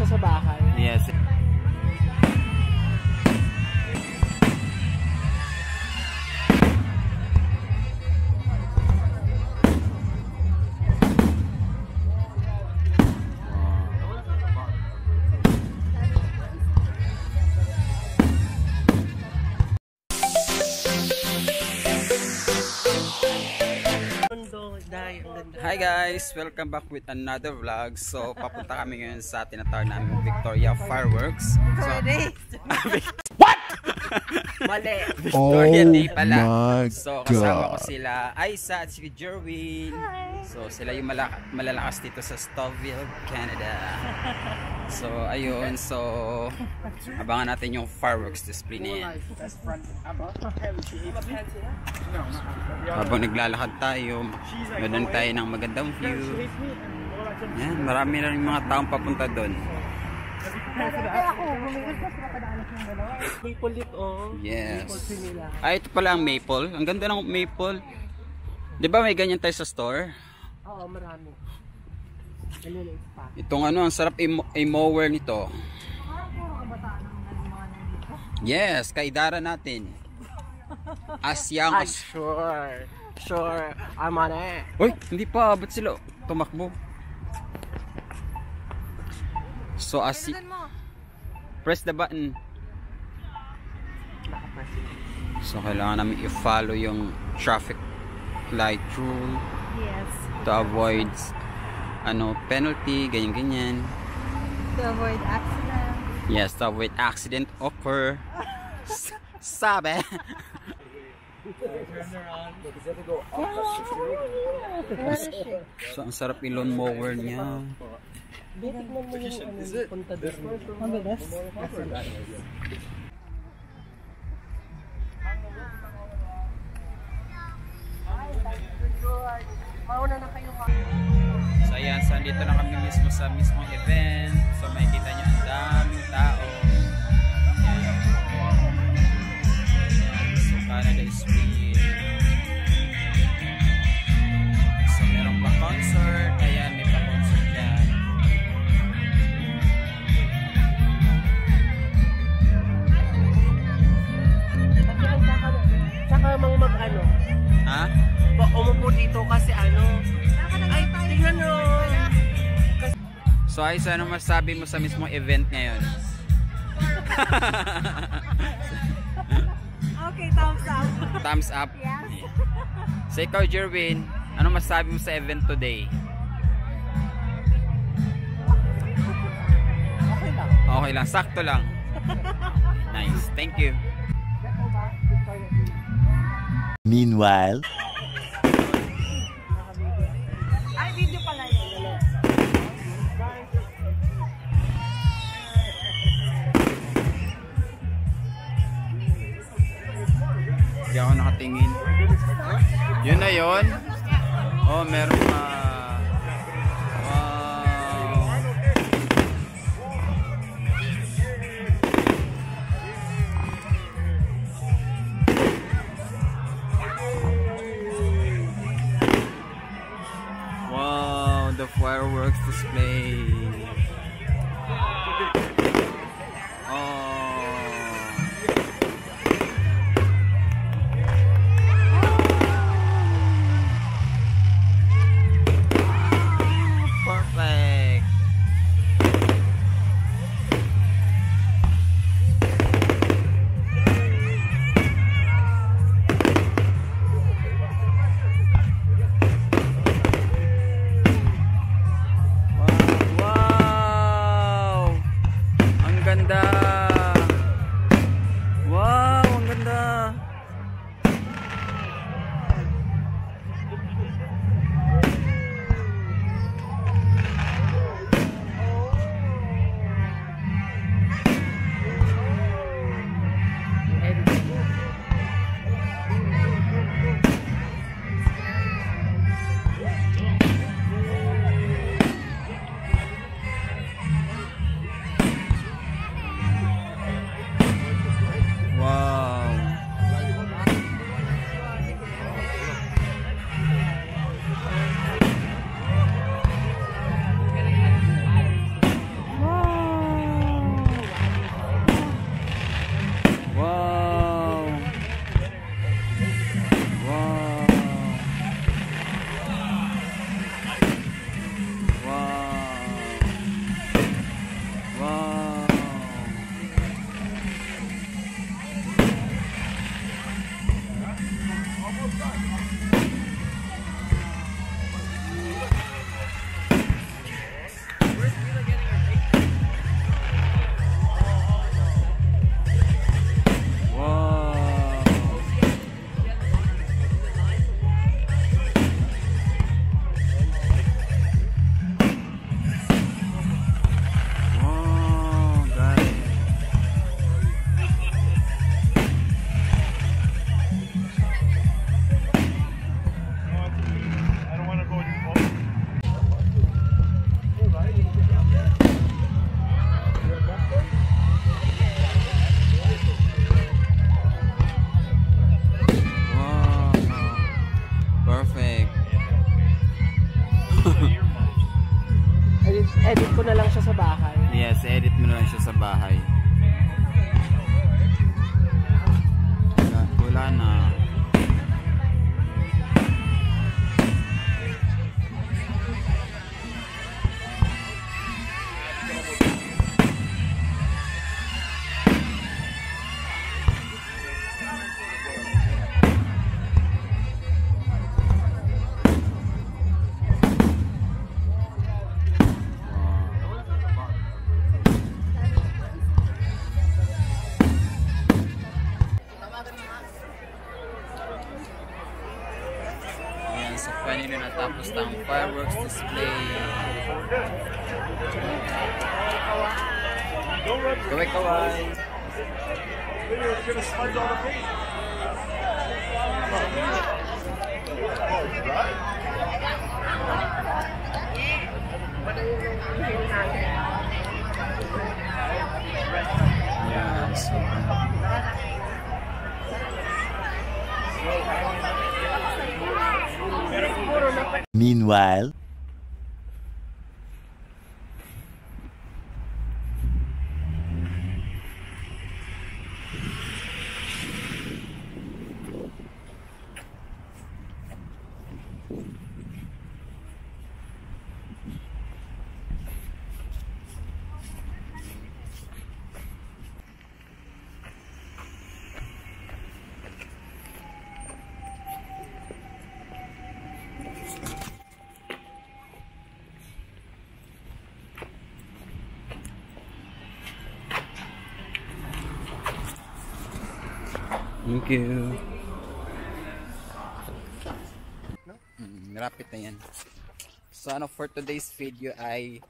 siya sa bahay. Yes. Hi guys! Welcome back with another vlog. So, papunta kami ngayon sa tinatawag namin Victoria Fireworks. So, what? Mali! Victoria Day pala. So, kasama ko sila Aisa at si Jerwin. So, sila yung malalakas dito sa Stouffville, Canada. So, ayun. So, abangan natin yung fireworks display na yan. Habang naglalakad tayo, ganoon tayo ng magandang view. Yan, marami na rin mga taong papunta doon. Maple lit, oh. Yes. Ay, ito pala ang maple. Ang ganda ng maple. Di ba may ganyan tayo sa store? Oo, marami. Itong ano, ang sarap i-mower nito. Yes, kaidara natin. As young as... Sure, I'm on it. Uy, hindi pa. Ba't sila tumakbo? So, as... Press the button. So, kailangan namin i-follow yung traffic light rule. Yes. To avoid penalty, ganyan-ganyan. To avoid accident. Yes, to avoid accident occur. Sabi. So, ang sarap i-lawn mower niya. So ayan, so dito na kami mismo sa mismong event. So makikita nyo ang daming tao. Ayan. So Canada is free. So merong pa-concert. Ayan, may pa-concert yan. Saka mang mag-ano. Ha? Umupo dito kasi ano. Ay, tingnan nyo. So Aisa, ano masabi mo sa mismong event ngayon? Okay, thumbs up. Thumbs up? Yes. So ikaw, Jerwin, ano masabi mo sa event today? Okay lang, sakto lang. Nice, thank you. Meanwhile, Ay, video pala yun. Hindi ako nakatingin. Yun na yun. Oh, meron pa. Wow, the fireworks display. Perfect. Wow. ko na lang siya sa bahay. Yes, edit mo na lang siya sa bahay. Wala na. So kanina natapos na ang fireworks display. Kaway-kaway. Yeah, so Meanwhile, thank you. Rapid na yan. So ano, for today's video ay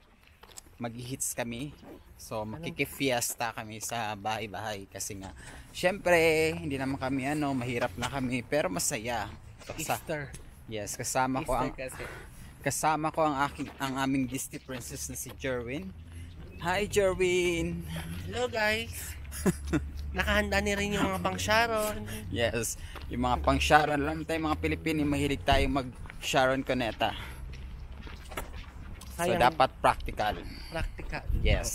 mag-hits kami. So makikifiesta kami sa bahay-bahay kasi nga syempre hindi naman kami mahirap na kami pero masaya. Easter. Yes, kasama ko ang aming Disney princess na si Jerwin. Hi Jerwin. Hello guys. Nakahanda ni rin yung mga pang Sharon. Yes, yung mga pang Sharon. Alam tayo mga Pilipino, mahilig tayo mag Sharon Cuneta. So dapat practical. Practical. Yes.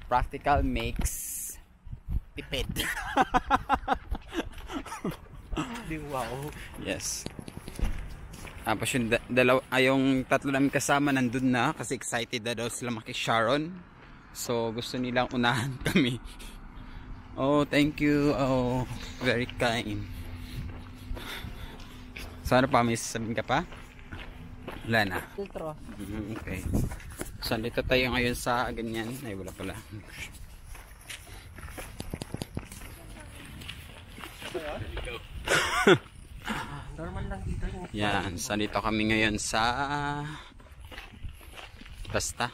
Practical makes tipid. Wow. Yes. Tapos yung tatlo namin kasama nandun na kasi excited na daw sila maki-Sharon. So gusto nilang unahan kami. Oh, thank you. Oh, very kind. So ano pa? May sasabihin ka pa? Wala na. Filtro. Okay. So dito tayo ngayon sa ganyan. Ay, wala pala. Normal lang dito. Yan. So dito kami ngayon sa basta.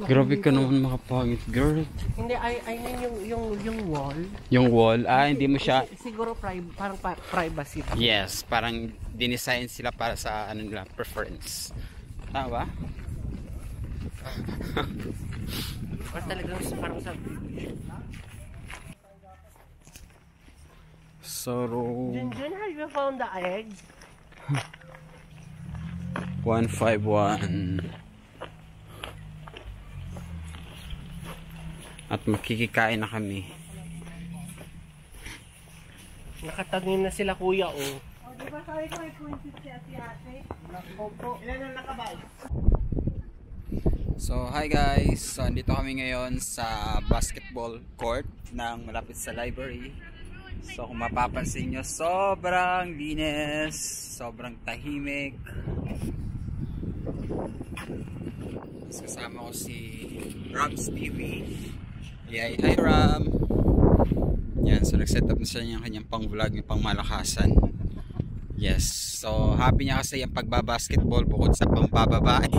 Grabe ka naman makapangit, girl. Hindi, I mean yung wall. Yung wall, hindi mo siya. Siguro parang privacy. Yes, parang dinesign sila para sa nila, preference. Tama ba? Or talagang parang sa Junjun, have you found the egg? 151. At makikikain na kami. Nakatagin na sila kuya, oh. O, diba sabi ko may princess si ate? Ilan ang nakabay? So hi guys, so andito kami ngayon sa basketball court ng malapit sa library. So kung mapapansin nyo, sobrang linis, sobrang tahimik. Kasama ko si Rams TV. Hi Ram. Yan, so nag-set up na siya yung kanyang pang vlog, yung pang malakasan. Yes, so happy niya kasi yung pagbabasketball bukod sa pangbababae.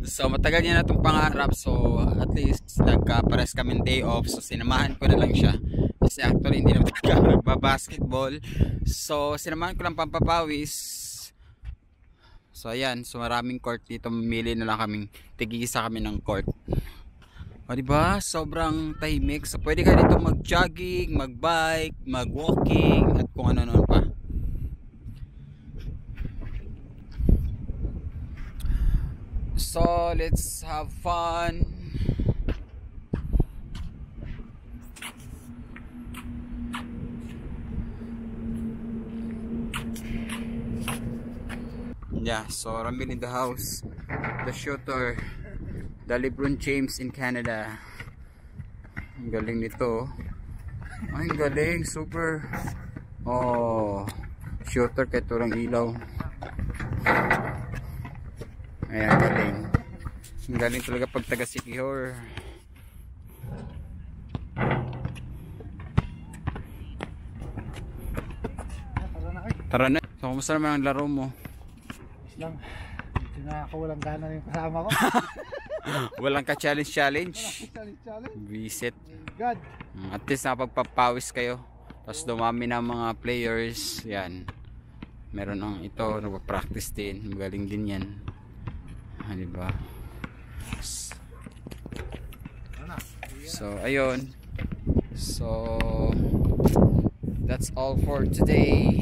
So matagal niya na itong pangarap, so at least nagkapares kami day off, so sinamahan ko na lang siya kasi actually hindi naman talaga nagbabasketball, so sinamahan ko lang pampapawis. So ayan, so maraming court dito, mamili na lang kaming tig-isa kami ng court. O diba? Sobrang tahimik. So pwede ka dito mag-jogging, mag-bike, mag-walking, at kung ano-ano pa. So let's have fun. Yeah, so Ramil in the house. The shooter, the LeBron James in Canada. Ang galing nito. Ay, ang galing, super. Oh, shooter kay turang ilaw. Ayan, galing. Ang galing talaga pag taga City Hall. Tara na. So, kumusta naman ang laro mo? Lang. Hindi na ako walang gana yung kasama ko. Walang ka-challenge. Challenge. Visit. God. At least napagpapawis kayo. Tapos dumami na mga players. Yan. Meron ang ito. Nagpa-practice din. Magaling din yan. Diba? So, ayun. So, that's all for today.